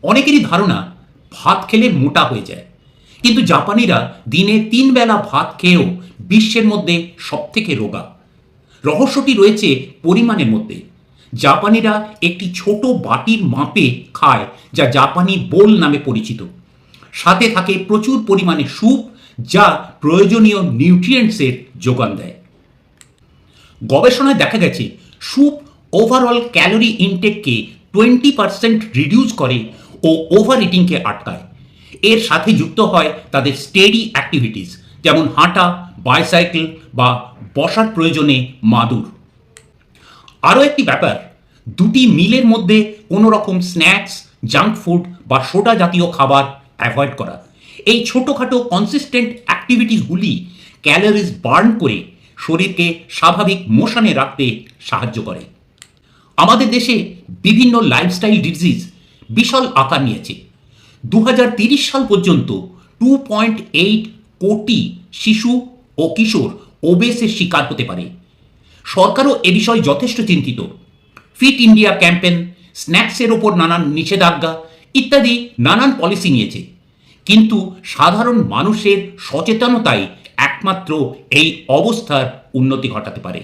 অনেকেরই ধারণা ভাত খেলে মোটা হয়ে যায়, কিন্তু জাপানিরা দিনে 3 বেলা ভাত খেয়েও বিশ্বের মধ্যে সবথেকে রোগা। রহস্যটি রয়েছে পরিমাণের মধ্যে। জাপানিরা একটি ছোট বাটির মাপে খায়, যা জাপানি বোল নামে পরিচিত। সাথে থাকে প্রচুর পরিমাণে স্যুপ, যা প্রয়োজনীয় নিউট্রিয়েন্টসের যোগান দেয়। গবেষণায় দেখা গেছে স্যুপ ওভারঅল ক্যালোরি ইনটেককে 20% রিডিউস করে ও ওভার ইটিংকে আটকায়। এর সাথে যুক্ত হয় তাদের স্টেডি অ্যাক্টিভিটিস, যেমন হাঁটা, বাইসাইকেল বা বসার প্রয়োজনে মাদুর। আরও একটি ব্যাপার, দুটি মিলের মধ্যে কোনো রকম স্ন্যাক্স, জাঙ্ক ফুড বা সোডা জাতীয় খাবার অ্যাভয়েড করা। এই ছোটোখাটো কনসিস্টেন্ট অ্যাক্টিভিটিসগুলি ক্যালোরিজ বার্ন করে শরীরকে স্বাভাবিক মোশনে রাখতে সাহায্য করে। আমাদের দেশে বিভিন্ন লাইফস্টাইল ডিজিজ বিশাল আকার নিয়েছে। 2030 সাল পর্যন্ত 2.8 কোটি শিশু ও কিশোর ওবেসের শিকার হতে পারে। সরকারও এ বিষয়ে যথেষ্ট চিন্তিত। ফিট ইন্ডিয়া ক্যাম্পেন, স্ন্যাক্সের ওপর নানান নিষেধাজ্ঞা ইত্যাদি নানান পলিসি নিয়েছে, কিন্তু সাধারণ মানুষের সচেতনতাই একমাত্র এই অবস্থার উন্নতি ঘটাতে পারে।